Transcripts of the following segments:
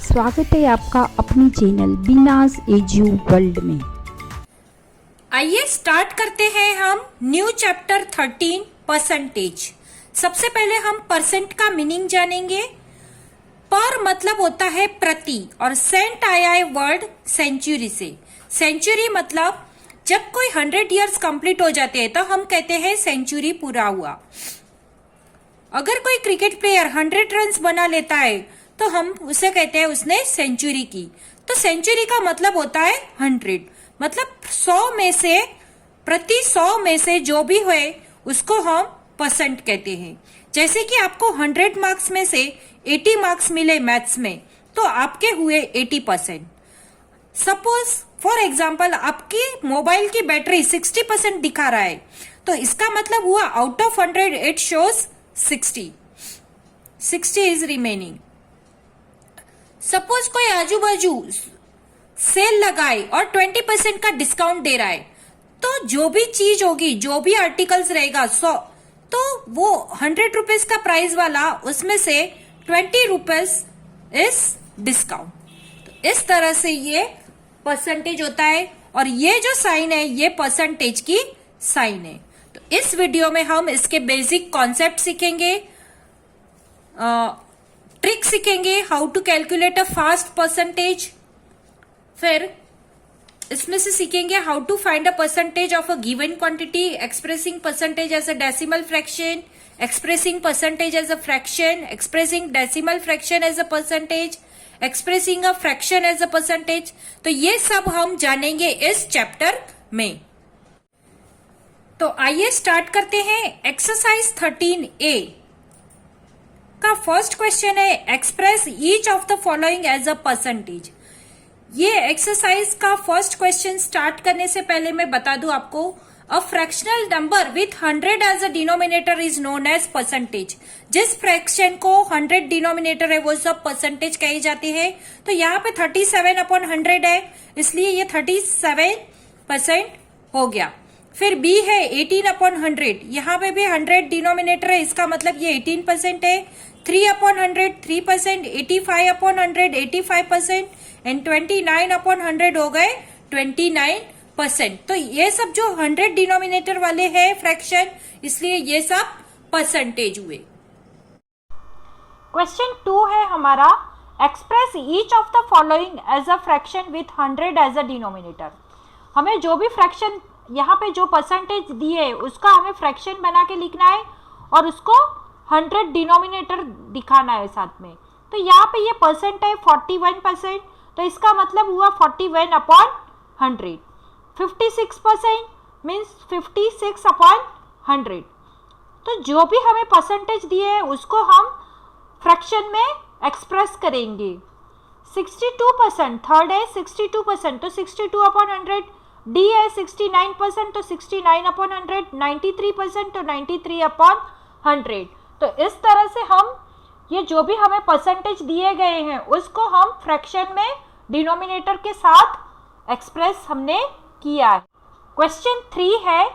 स्वागत है आपका अपनी चैनल बीनाज एजू वर्ल्ड में। आइए स्टार्ट करते हैं हम न्यू चैप्टर 13 परसेंटेज। सबसे पहले हम परसेंट का मीनिंग जानेंगे। पर मतलब होता है प्रति और सेंट आया है वर्ड सेंचुरी से। सेंचुरी मतलब जब कोई 100 इयर्स कंप्लीट हो जाते हैं तो हम कहते हैं सेंचुरी पूरा हुआ। अगर कोई क्रिकेट प्लेयर 100 रन्स बना लेता है तो हम उसे कहते हैं उसने सेंचुरी की। तो सेंचुरी का मतलब होता है 100, मतलब 100 में से प्रति 100 में से जो भी हुए उसको हम परसेंट कहते हैं। जैसे कि आपको 100 मार्क्स में से 80 मार्क्स मिले मैथ्स में तो आपके हुए 80%। सपोज फॉर एग्जाम्पल आपकी मोबाइल की बैटरी 60% दिखा रहा है तो इसका मतलब हुआ out of 100 it shows 60 is remaining. Suppose कोई आजू बाजू सेल लगाए और 20% का डिस्काउंट दे रहा है तो जो भी चीज होगी, जो भी आर्टिकल्स रहेगा 100, तो वो 100 रुपीज का प्राइस वाला उसमें से 20 रुपीज इज डिस्काउंट। तो इस तरह से ये परसेंटेज होता है और ये जो साइन है ये परसेंटेज की साइन है। तो इस वीडियो में हम इसके बेसिक कॉन्सेप्ट सीखेंगे, ट्रिक सीखेंगे, how to calculate a fast percentage. फिर इसमें से सीखेंगे how to find a percentage of a given quantity, expressing percentage as a decimal fraction, expressing percentage as a fraction, expressing decimal fraction as a percentage, expressing a fraction as a percentage. तो ये सब हम जानेंगे इस chapter में। तो आइए start करते हैं। एक्सरसाइज 13A का फर्स्ट क्वेश्चन है express each of the following as a percentage. ये एक्सरसाइज का फर्स्ट क्वेश्चन स्टार्ट करने से पहले मैं बता दूं आपको, a fractional number with 100 as a denominator is known as percentage. जिस फ्रैक्शन को 100 डिनोमिनेटर है वो सब परसेंटेज कही जाती है। तो यहाँ पे 37/100 है इसलिए ये 37% हो गया। फिर B है 18/100, यहाँ पे भी 100 डिनोमिनेटर है इसका मतलब ये 18% है। 3/100 3%, 85/100 85% एंड 29/100 हो गए 29%। तो ये सब जो 100 डिनोमिनेटर वाले हैं फ्रैक्शन, इसलिए ये सब परसेंटेज हुए। क्वेश्चन 2 है हमारा, express each of the following as a fraction with 100 as a denominator. हमें जो भी फ्रैक्शन यहाँ पे जो परसेंटेज दी है उसका हमें फ्रैक्शन बना के लिखना है और उसको 100 डिनोमिनेटर दिखाना है साथ में। तो यहाँ पे ये परसेंट है 41%, तो इसका मतलब हुआ 41/100। 56% मीन्स 56/100। तो जो भी हमें परसेंटेज दिए है उसको हम फ्रैक्शन में एक्सप्रेस करेंगे। 62% थर्ड है 62%, तो 62/100 डी है 69% तो 69/100, 93% तो 93/100। तो इस तरह से हम ये जो भी हमें परसेंटेज दिए गए हैं उसको हम फ्रैक्शन में डिनोमिनेटर के साथ एक्सप्रेस हमने किया है। क्वेश्चन 3 है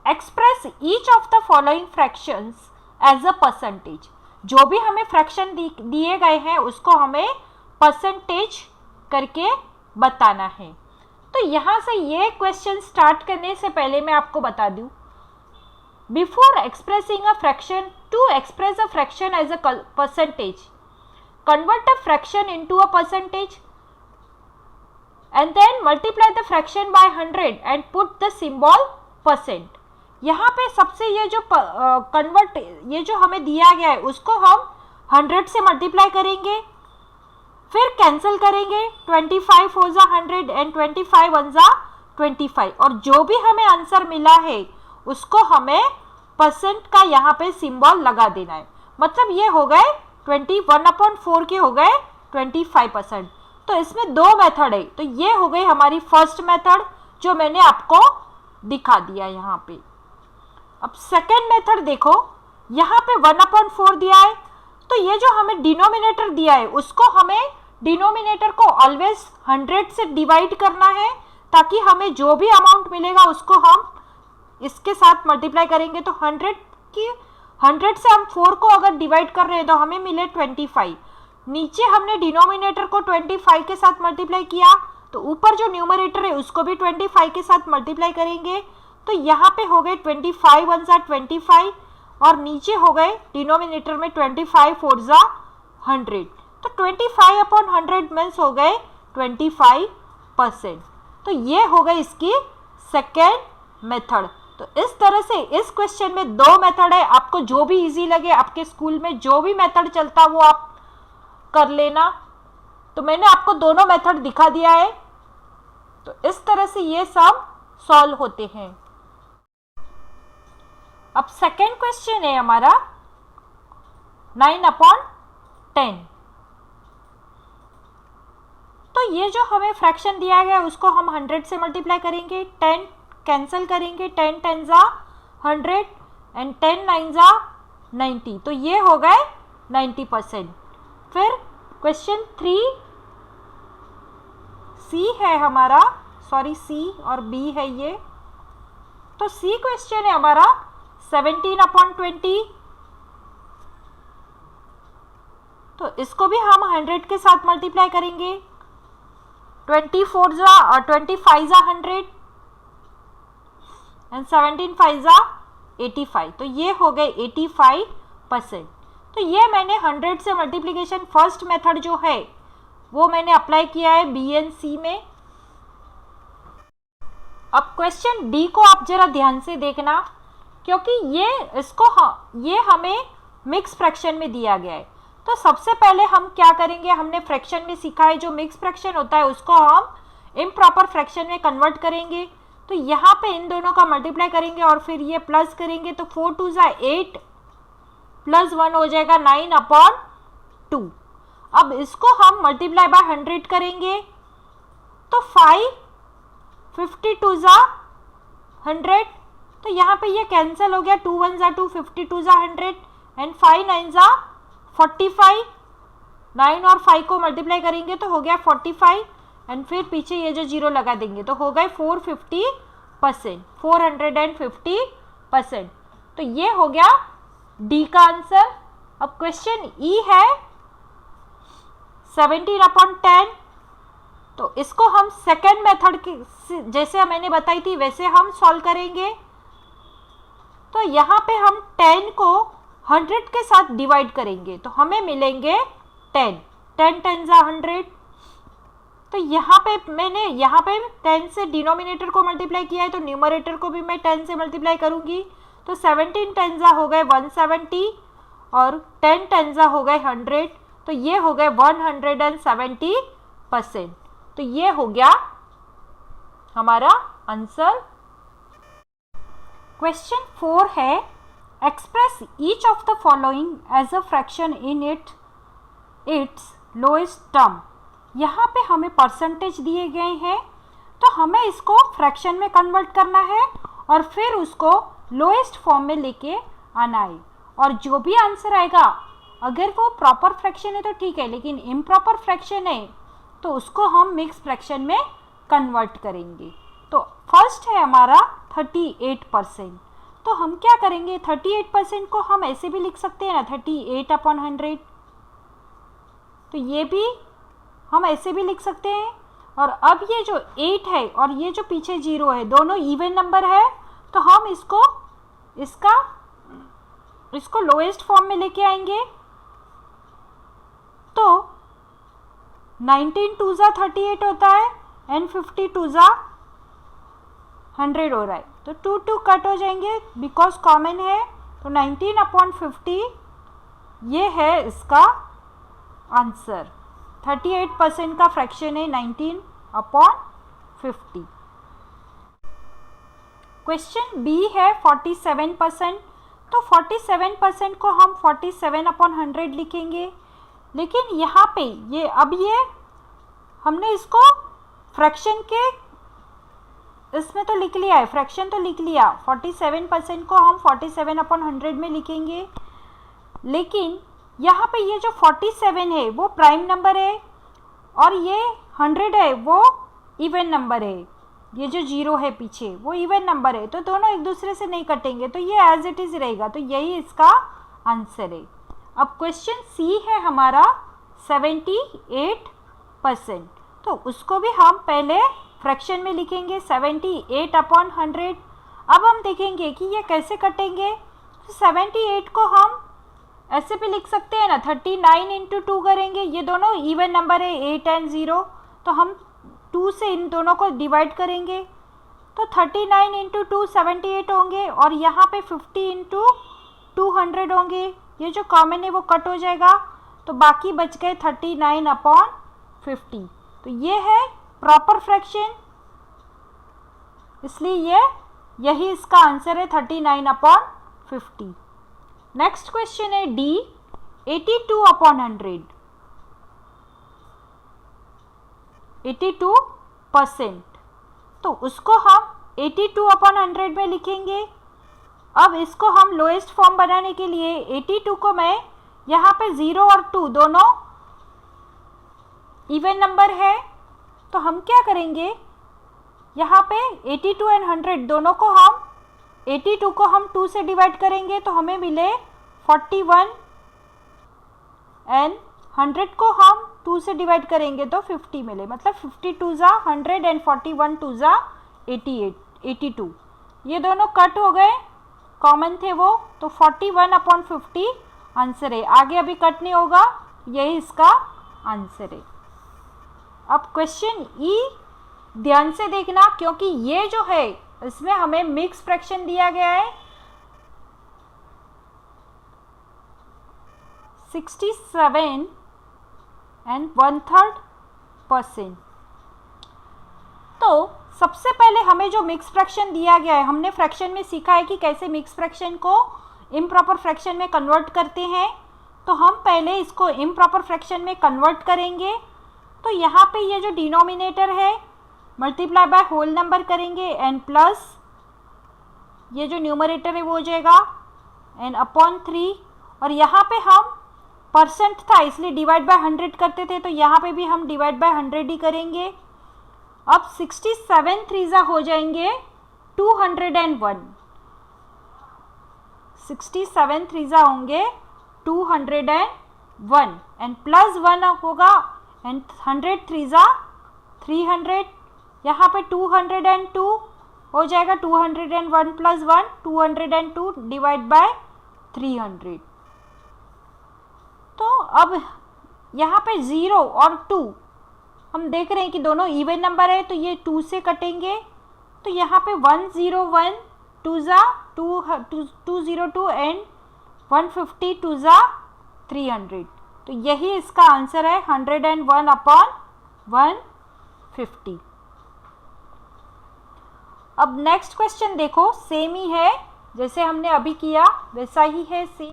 express each of the following fractions as a percentage. जो भी हमें फ्रैक्शन दिए गए हैं उसको हमें परसेंटेज करके बताना है। तो यहाँ से ये क्वेश्चन स्टार्ट करने से पहले मैं आपको बता दूं, before expressing a fraction, to express a fraction as a percentage, convert a fraction into a percentage and then multiply the fraction by 100 and put the symbol percent। यहाँ पे सबसे ये जो कन्वर्ट ये जो हमें दिया गया है उसको हम 100 से मल्टीप्लाई करेंगे, फिर कैंसिल करेंगे, 25 हो जा 100 एंड 25 वन जा 25, और जो भी हमें आंसर मिला है उसको हमें परसेंट का यहाँ पे सिंबल लगा देना है। मतलब ये हो गए 21/4 के हो गए 25%। तो इसमें दो मेथड है, तो ये हो गई हमारी फर्स्ट मेथड जो मैंने आपको दिखा दिया यहाँ पे। अब सेकेंड मेथड देखो, यहाँ पे 1/4 दिया है, तो ये जो हमें डिनोमिनेटर दिया है उसको हमें डिनोमिनेटर को ऑलवेज 100 से डिवाइड करना है, ताकि हमें जो भी अमाउंट मिलेगा उसको हम इसके साथ मल्टीप्लाई करेंगे। तो 100 से हम 4 को अगर डिवाइड कर रहे हैं तो हमें मिले 25। नीचे हमने डिनोमिनेटर को 25 के साथ मल्टीप्लाई किया, तो ऊपर जो न्यूमरेटर है उसको भी 25 के साथ मल्टीप्लाई करेंगे। तो यहाँ पे हो गए 25 वन जा 25, और नीचे हो गए डिनोमिनेटर में 25 4 जा 100। तो 25/100 मीन्स हो गए 25%। तो ये हो गई इसकी सेकेंड मेथड। तो इस तरह से इस क्वेश्चन में दो मेथड है, आपको जो भी इजी लगे, आपके स्कूल में जो भी मेथड चलता वो आप कर लेना। तो मैंने आपको दोनों मेथड दिखा दिया है। तो इस तरह से ये सब सॉल्व होते हैं। अब सेकेंड क्वेश्चन है हमारा 9/10। तो ये जो हमें फ्रैक्शन दिया गया है उसको हम 100 से मल्टीप्लाई करेंगे, 10 कैंसिल करेंगे, 10 10 जा 100 एंड 10 9 जा 90। तो ये हो गए 90%। फिर क्वेश्चन 3 सी है हमारा, सॉरी सी और बी है ये। तो सी क्वेश्चन है हमारा 17/20। तो इसको भी हम 100 के साथ मल्टीप्लाई करेंगे, 24 जा और 25 जा 100 एंड 17 5 जा 85। तो ये हो गए 85%। तो ये मैंने 100 से मल्टीप्लिकेशन फर्स्ट मेथड जो है वो मैंने अप्लाई किया है बी एंड सी में। अब क्वेश्चन डी को आप जरा ध्यान से देखना, क्योंकि ये हमें मिक्स फ्रैक्शन में दिया गया है। तो सबसे पहले हम क्या करेंगे, हमने फ्रैक्शन में सीखा है जो मिक्स फ्रैक्शन होता है उसको हम इम्प्रॉपर फ्रैक्शन में कन्वर्ट करेंगे। तो यहाँ पे इन दोनों का मल्टीप्लाई करेंगे और फिर ये प्लस करेंगे, तो 4 2 जा 8 प्लस 1 हो जाएगा 9/2। अब इसको हम मल्टीप्लाई बाय 100 करेंगे, तो 5 52 जा 100। तो यहाँ पे ये कैंसिल हो गया, 2 1 जा 2 52 जा 100 एंड 5 9 जा 45। 9 और 5 को मल्टीप्लाई करेंगे तो हो गया 45 एंड फिर पीछे ये जो जीरो लगा देंगे तो हो गए 450%, 450%। तो ये हो गया डी का आंसर। अब क्वेश्चन ई है 17/10। तो इसको हम सेकेंड मेथड के जैसे मैंने बताई थी वैसे हम सॉल्व करेंगे। तो यहाँ पे हम 10 को 100 के साथ डिवाइड करेंगे तो हमें मिलेंगे 10 10 10 जा 100। तो यहाँ पे मैंने 10 से डिनोमिनेटर को मल्टीप्लाई किया है तो न्यूमरेटर को भी मैं 10 से मल्टीप्लाई करूँगी। तो 17 10 जा हो गए 170 और 10 10 जा हो गए 100। तो ये हो गए 170%। तो ये हो गया हमारा आंसर। क्वेश्चन 4 है express each of the following as a fraction in its lowest term. यहाँ पे हमें परसेंटेज दिए गए हैं तो हमें इसको फ्रैक्शन में कन्वर्ट करना है और फिर उसको लोएस्ट फॉर्म में लेके आना है। और जो भी आंसर आएगा, अगर वो प्रॉपर फ्रैक्शन है तो ठीक है, लेकिन इम्प्रॉपर फ्रैक्शन है तो उसको हम मिक्स फ्रैक्शन में कन्वर्ट करेंगे। तो फर्स्ट है हमारा 38%। तो हम क्या करेंगे, 38% को हम ऐसे भी लिख सकते हैं ना, 38/100। तो ये भी हम ऐसे भी लिख सकते हैं। और अब ये जो 8 है और ये जो पीछे 0 है, दोनों इवन नंबर है, तो हम इसको लोएस्ट फॉर्म में लेके आएंगे। तो 19 2 ज़ा 38 होता है एंड 50 2 ज़ा 100 हो रहा है। तो 2 2 कट हो जाएंगे बिकॉज कॉमन है। तो 19/50 ये है इसका आंसर। 38% का फ्रैक्शन है 19/50। क्वेश्चन बी है 47%। तो 47% को हम 47/100 लिखेंगे। लेकिन यहाँ पे ये हमने इसको फ्रैक्शन के इसमें तो लिख लिया है, फ्रैक्शन तो लिख लिया। 47% को हम 47/100 में लिखेंगे। लेकिन यहाँ पे ये जो 47 है वो प्राइम नंबर है और ये 100 है वो इवन नंबर है। ये जो 0 है पीछे वो इवन नंबर है, तो दोनों एक दूसरे से नहीं कटेंगे, तो ये एज इट इज़ रहेगा। तो यही इसका आंसर है। अब क्वेश्चन सी है हमारा 78%। तो उसको भी हम पहले फ्रैक्शन में लिखेंगे 78/100। अब हम देखेंगे कि ये कैसे कटेंगे। तो 78 को हम ऐसे भी लिख सकते हैं ना, 39 × 2 करेंगे। ये दोनों इवन नंबर है 8 और 0, तो हम 2 से इन दोनों को डिवाइड करेंगे। तो 39 × 2 78 होंगे और यहाँ पे 50 × 200 होंगे। ये जो कॉमन है वो कट हो जाएगा, तो बाकी बच गए 39/50। तो ये है प्रॉपर फ्रैक्शन, इसलिए यही इसका आंसर है 39/50। नेक्स्ट क्वेश्चन है डी 82/100। 82%। तो उसको हम 82/100 में लिखेंगे। अब इसको हम लोएस्ट फॉर्म बनाने के लिए 82 को मैं यहाँ पे 0 और 2 दोनों इवन नंबर है, तो हम क्या करेंगे, यहाँ पे 82 और 100 दोनों को हम 82 को हम 2 से डिवाइड करेंगे तो हमें मिले 41 एंड 100 को हम 2 से डिवाइड करेंगे तो 50 मिले। मतलब 50 2 ज़ा 100 एंड 41 2 ज़ा 82। ये दोनों कट हो गए, कॉमन थे वो, तो 41/50 आंसर है। आगे अभी कट नहीं होगा, यही इसका आंसर है। अब क्वेश्चन ई ध्यान से देखना, क्योंकि ये जो है इसमें हमें मिक्स फ्रैक्शन दिया गया है। 67 एंड 1/3%। तो सबसे पहले हमें जो मिक्स फ्रैक्शन दिया गया है, हमने फ्रैक्शन में सीखा है कि कैसे मिक्स फ्रैक्शन को इम्प्रॉपर फ्रैक्शन में कन्वर्ट करते हैं। तो हम पहले इसको इम्प्रॉपर फ्रैक्शन में कन्वर्ट करेंगे। तो यहाँ पे ये जो डिनोमिनेटर है मल्टीप्लाई बाय होल नंबर करेंगे एंड प्लस ये जो न्यूमरेटर है वो हो जाएगा एंड अपॉन 3। और यहाँ पे हम परसेंट था इसलिए डिवाइड बाय 100 करते थे, तो यहाँ पे भी हम डिवाइड बाय 100 ही करेंगे। अब 67 3 हो जाएंगे 201। 67 3 होंगे 201 एंड प्लस 1 होगा एंड 100 3 300। यहाँ पे 202 हो जाएगा, 201 प्लस 1 202 डिवाइड बाय 300। तो अब यहाँ पे 0 और 2 हम देख रहे हैं कि दोनों इवन नंबर है, तो ये 2 से कटेंगे। तो यहाँ पे 101 2 ज़ा 202 एंड 150 2 ज़ा 300। तो यही इसका आंसर है 101/150। अब नेक्स्ट क्वेश्चन देखो, सेम ही है जैसे हमने अभी किया वैसा ही है सेम।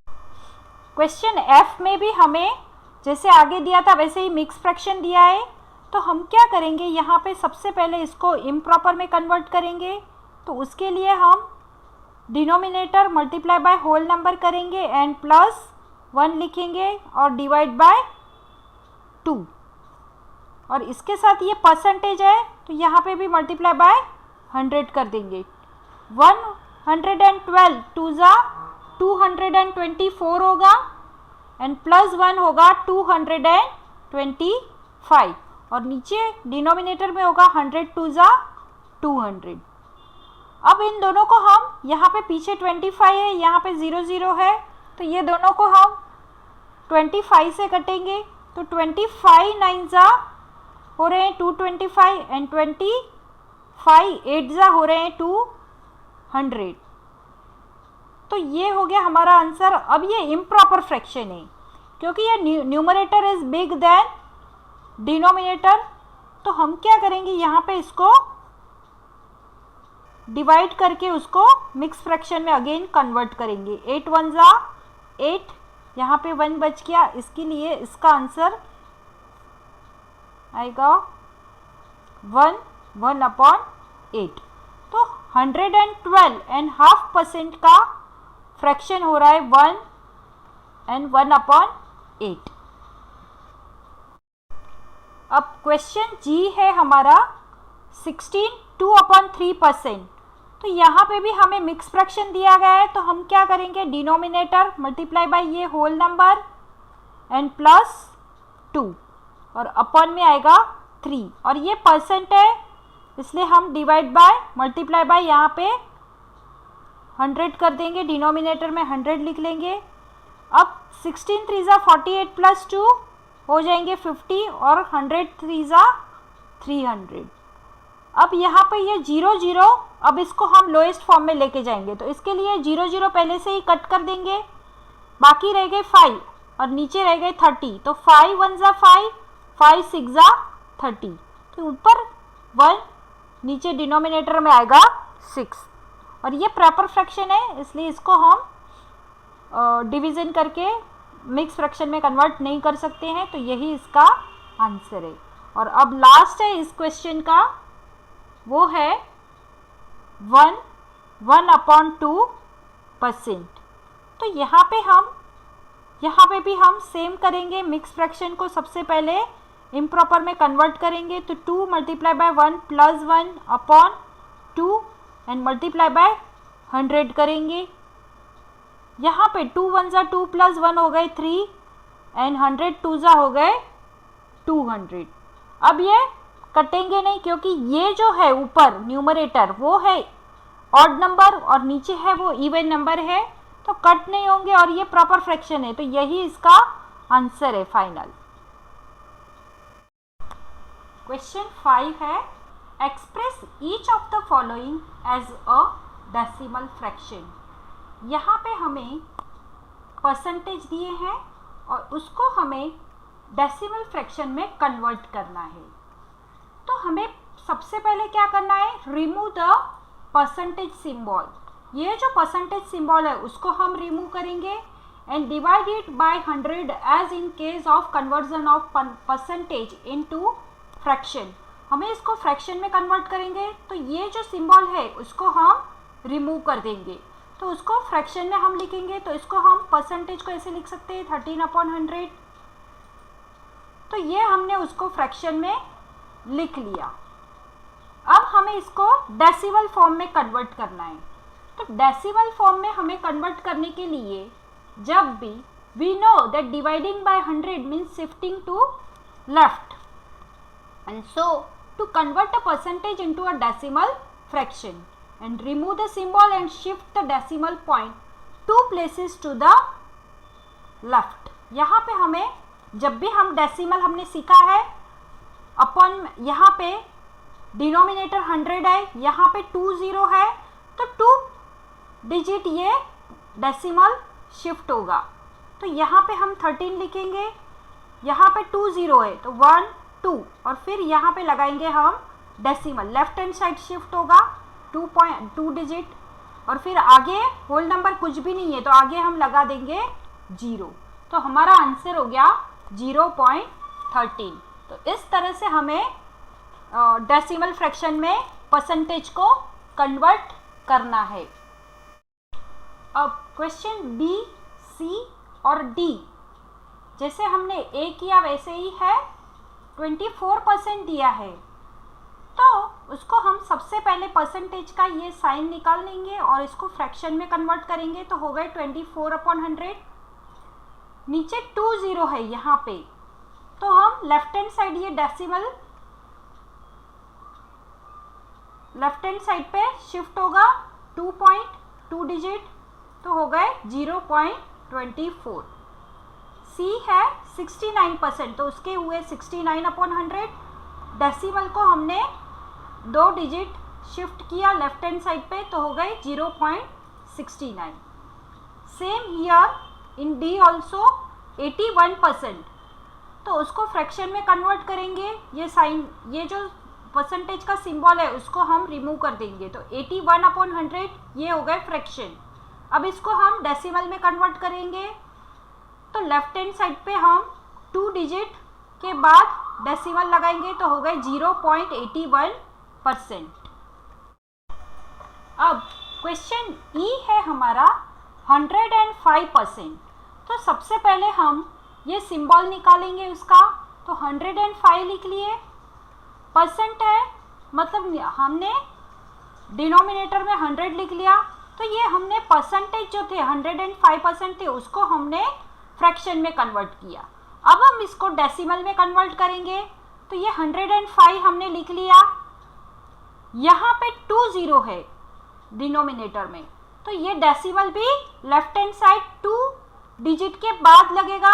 क्वेश्चन एफ में भी हमें जैसे आगे दिया था वैसे ही मिक्स फ्रैक्शन दिया है। तो हम क्या करेंगे, यहाँ पे सबसे पहले इसको इम्प्रॉपर में कन्वर्ट करेंगे। तो उसके लिए हम denominator multiply by whole number करेंगे एंड प्लस 1 लिखेंगे और डिवाइड बाय 2, और इसके साथ ये परसेंटेज है तो यहाँ पे भी मल्टीप्लाई बाय 100 कर देंगे। 112 टू ज़ा 224 होगा एंड प्लस 1 होगा 225, और नीचे डिनोमिनेटर में होगा 100 टू ज़ा 200। अब इन दोनों को हम, यहाँ पे पीछे 25 है, यहाँ पे 0 0 है, तो ये दोनों को हम 25 से कटेंगे। तो 25 9 ज़ा हो रहे हैं 225 एंड 25 8 ज़ा हो रहे हैं 200। तो ये हो गया हमारा आंसर। अब ये इम्प्रॉपर फ्रैक्शन है क्योंकि ये numerator is big than denominator, तो हम क्या करेंगे, यहाँ पे इसको डिवाइड करके उसको मिक्स फ्रैक्शन में अगेन कन्वर्ट करेंगे। 8 1 ज़ा 8, यहाँ पे 1 बच गया, इसके लिए इसका आंसर आएगा 1/8। तो 112.5% का फ्रैक्शन हो रहा है 1 and 1/8। अब क्वेश्चन जी है हमारा 16 2/3%। तो यहाँ पे भी हमें मिक्स फ्रैक्शन दिया गया है, तो हम क्या करेंगे, डिनोमिनेटर मल्टीप्लाई बाय ये होल नंबर एंड प्लस 2, और अपॉन में आएगा 3, और ये परसेंट है इसलिए हम डिवाइड बाय मल्टीप्लाई बाय यहाँ पे 100 कर देंगे, डिनोमिनेटर में 100 लिख लेंगे। अब 16 3 ज़ा 48 प्लस 2 हो जाएंगे 50, और 100 3 ज़ा 300। अब यहाँ पे ये 0 0, अब इसको हम लोएस्ट फॉर्म में लेके जाएंगे, तो इसके लिए 0 0 पहले से ही कट कर देंगे, बाकी रह गए 5 और नीचे रह गए 30। तो 5 1 ज़ा 5, 5 6 ज़ा 30, तो ऊपर 1 नीचे डिनोमिनेटर में आएगा 6, और ये प्रॉपर फ्रैक्शन है इसलिए इसको हम डिवीज़न करके मिक्स फ्रैक्शन में कन्वर्ट नहीं कर सकते हैं, तो यही इसका आंसर है। और अब लास्ट है इस क्वेश्चन का, वो है 1/2%। तो यहाँ पे भी हम सेम करेंगे, मिक्स फ्रैक्शन को सबसे पहले इम्प्रॉपर में कन्वर्ट करेंगे। तो 2 multiply by 1 plus 1/2 and multiply by 100 करेंगे। यहाँ पे 2 1 ज़ा 2 प्लस 1 हो गए 3 एंड 100 2 ज़ा हो गए 200। अब ये कटेंगे नहीं क्योंकि ये जो है ऊपर न्यूमरेटर वो है ऑड नंबर और नीचे है वो इवन नंबर है, तो कट नहीं होंगे, और ये प्रॉपर फ्रैक्शन है, तो यही इसका आंसर है फाइनल। क्वेश्चन 5 है, express each of the following as a decimal fraction. यहाँ पे हमें परसेंटेज दिए हैं और उसको हमें डेसिमल फ्रैक्शन में कन्वर्ट करना है। तो हमें सबसे पहले क्या करना है, रिमूव द परसेंटेज सिंबल। ये जो परसेंटेज सिंबल है उसको हम रिमूव करेंगे and divide it by 100 as in case of conversion of percentage into fraction. हमें इसको फ्रैक्शन में कन्वर्ट करेंगे, तो ये जो सिंबल है उसको हम रिमूव कर देंगे, तो उसको फ्रैक्शन में हम लिखेंगे। तो इसको हम परसेंटेज को ऐसे लिख सकते हैं 13/100। तो ये हमने उसको फ्रैक्शन में लिख लिया। अब हमें इसको डेसिमल फॉर्म में कन्वर्ट करना है। तो डेसिमल फॉर्म में हमें कन्वर्ट करने के लिए जब भी we know that dividing by 100 means shifting to left, and so to convert a percentage into a decimal fraction and remove the symbol and shift the decimal point 2 places to the left। यहाँ पे हमें जब भी हम decimal हमने सीखा है upon, यहाँ पे डिनोमिनेटर 100 है, यहाँ पे 2 0 है, तो 2 डिजिट ये डेसिमल शिफ्ट होगा। तो यहाँ पे हम 13 लिखेंगे, यहाँ पे 2 0 है तो 1 2, और फिर यहाँ पे लगाएंगे हम decimal, left hand side shift होगा 2 डिजिट, और फिर आगे होल नंबर कुछ भी नहीं है तो आगे हम लगा देंगे 0। तो हमारा आंसर हो गया 0.13। तो इस तरह से हमें डेसिमल फ्रैक्शन में परसेंटेज को कन्वर्ट करना है। अब क्वेश्चन बी, सी और डी, जैसे हमने ए किया वैसे ही है। 24% दिया है तो उसको हम सबसे पहले परसेंटेज का ये साइन निकाल लेंगे और इसको फ्रैक्शन में कन्वर्ट करेंगे, तो हो गए 24/100। नीचे 20 है यहाँ पे, तो हम लेफ्ट हैंड साइड ये डेसिमल लेफ्ट हैंड साइड पे शिफ्ट होगा 2 डिजिट, तो हो गए 0.24। सी है 69%, तो उसके हुए 69/100। डेसिमल को हमने 2 डिजिट शिफ्ट किया लेफ्ट हैंड साइड पे, तो हो गए 0.69। Same here in D also 81%, तो उसको फ्रैक्शन में कन्वर्ट करेंगे। ये साइन, ये जो परसेंटेज का सिंबल है उसको हम रिमूव कर देंगे, तो 81/100 ये हो गए फ्रैक्शन। अब इसको हम डेसिमल में कन्वर्ट करेंगे, तो लेफ्ट हैंड साइड पे हम 2 डिजिट के बाद डेसिमल लगाएंगे, तो हो गए 0.81%। अब क्वेश्चन ई है हमारा 105%, तो सबसे पहले हम ये सिंबल निकालेंगे उसका, तो 105 लिख लिए। परसेंट है मतलब हमने डिनोमिनेटर में 100 लिख लिया, तो ये हमने परसेंटेज जो थे 105% थे उसको हमने फ्रैक्शन में कन्वर्ट किया। अब हम इसको डेसिमल में कन्वर्ट करेंगे, तो ये 105 हमने लिख लिया। यहाँ पे 20 है डिनोमिनेटर में, तो ये डेसिमल भी लेफ्ट हैंड साइड 2 डिजिट के बाद लगेगा,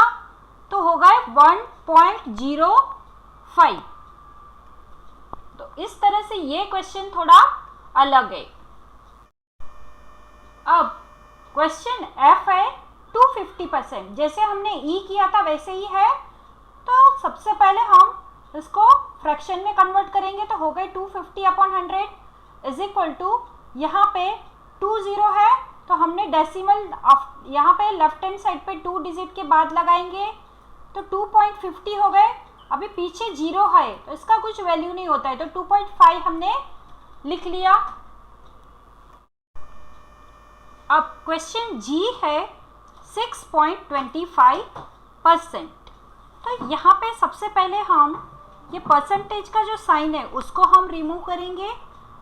तो हो गए 1.05। तो इस तरह से ये क्वेश्चन थोड़ा अलग है। अब क्वेश्चन एफ है 250%, जैसे हमने ई किया था वैसे ही है, तो सबसे पहले हम इसको फ्रैक्शन में कन्वर्ट करेंगे, तो हो गए 250/100 इज इक्वल टू, यहाँ पे 20 है तो हमने डेसिमल यहाँ पे लेफ्ट हैंड साइड पे 2 डिजिट के बाद लगाएंगे, तो 2.50 हो गए। अभी पीछे 0 है तो इसका कुछ वैल्यू नहीं होता है, तो 2.5 हमने लिख लिया। अब क्वेश्चन जी है 6.25%, तो यहाँ पे सबसे पहले हम ये परसेंटेज का जो साइन है उसको हम रिमूव करेंगे,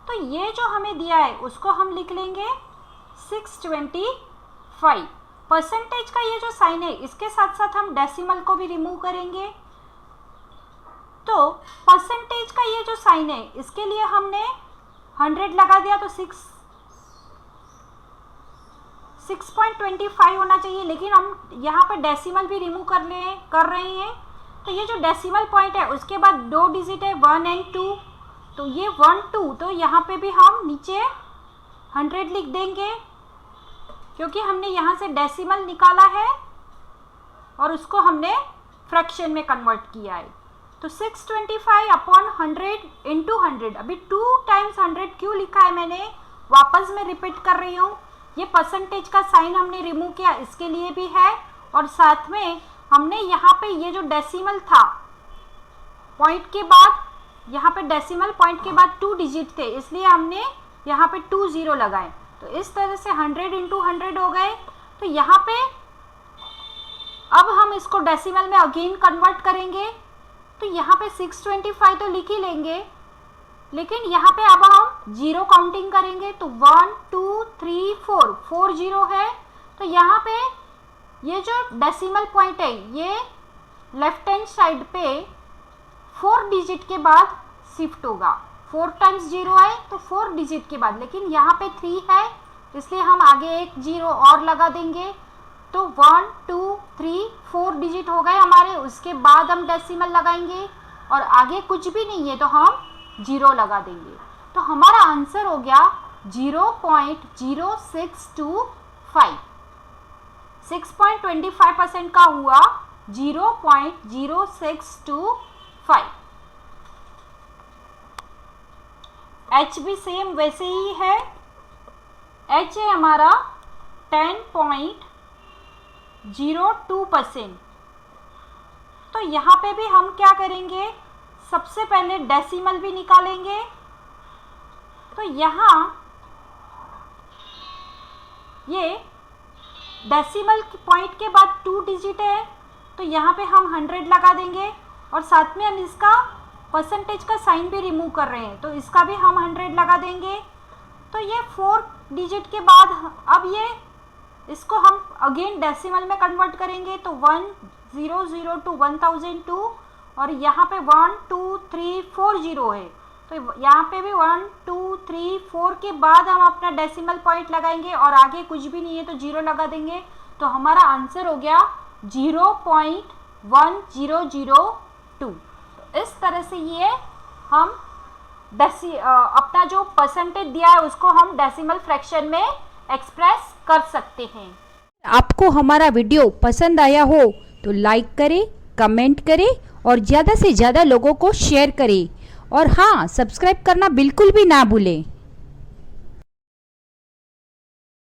तो ये जो हमें दिया है उसको हम लिख लेंगे 625। परसेंटेज का ये जो साइन है इसके साथ साथ हम डेसिमल को भी रिमूव करेंगे, तो परसेंटेज का ये जो साइन है इसके लिए हमने 100 लगा दिया, तो 6.25 होना चाहिए, लेकिन हम यहाँ पे डेसिमल भी रिमूव कर रहे हैं, तो ये जो डेसिमल पॉइंट है उसके बाद 2 डिजिट है 1 और 2, तो ये 1 2, तो यहाँ पे भी हम नीचे 100 लिख देंगे, क्योंकि हमने यहाँ से डेसिमल निकाला है और उसको हमने फ्रैक्शन में कन्वर्ट किया है। तो 625/100 इंटू 100, अभी 2 टाइम्स 100 क्यों लिखा है मैंने, वापस मैं रिपीट कर रही हूँ। ये परसेंटेज का साइन हमने रिमूव किया इसके लिए भी है, और साथ में हमने यहाँ पे ये जो डेसिमल था पॉइंट के बाद, यहाँ पे डेसिमल पॉइंट के बाद 2 डिजिट थे, इसलिए हमने यहाँ पे 20 लगाए, तो इस तरह से 100 इंटू 100 हो गए। तो यहाँ पे अब हम इसको डेसिमल में अगेन कन्वर्ट करेंगे, तो यहाँ पे 625 तो लिख ही लेंगे, लेकिन यहाँ पे अब हम 0 काउंटिंग करेंगे, तो 1 2 3 4 0 है, तो यहाँ पे ये जो डेसिमल पॉइंट है ये लेफ्ट हैंड साइड पे 4 डिजिट के बाद शिफ्ट होगा। 4 टाइम्स 0 है तो 4 डिजिट के बाद, लेकिन यहाँ पे 3 है इसलिए हम आगे एक 0 और लगा देंगे, तो 1 2 3 4 डिजिट हो गए हमारे। उसके बाद हम डेसिमल लगाएंगे और आगे कुछ भी नहीं है तो हम 0 लगा देंगे, तो हमारा आंसर हो गया 0.0625। 6.25% का हुआ 0.0625। एच भी सेम वैसे ही है, एच है हमारा 10.02%। तो यहाँ पे भी हम क्या करेंगे, सबसे पहले डेसिमल भी निकालेंगे। तो यहाँ ये डेसिमल पॉइंट के बाद 2 डिजिट है, तो यहाँ पे हम 100 लगा देंगे और साथ में हम इसका परसेंटेज का साइन भी रिमूव कर रहे हैं, तो इसका भी हम 100 लगा देंगे। तो ये 4 डिजिट के बाद अब ये इसको हम अगेन डेसिमल में कन्वर्ट करेंगे, तो 100 टू 1002 और यहाँ पे 1 2 3 4 0 है, तो यहाँ पे भी 1 2 3 4 के बाद हम अपना डेसिमल पॉइंट लगाएंगे और आगे कुछ भी नहीं है तो 0 लगा देंगे। तो हमारा आंसर हो गया 0.1002। तो इस तरह से ये हम अपना जो परसेंटेज दिया है उसको हम डेसिमल फ्रैक्शन में एक्सप्रेस कर सकते हैं। आपको हमारा वीडियो पसंद आया हो तो लाइक करें, कमेंट करें और ज़्यादा से ज़्यादा लोगों को शेयर करें और हाँ, सब्सक्राइब करना बिल्कुल भी ना भूलें।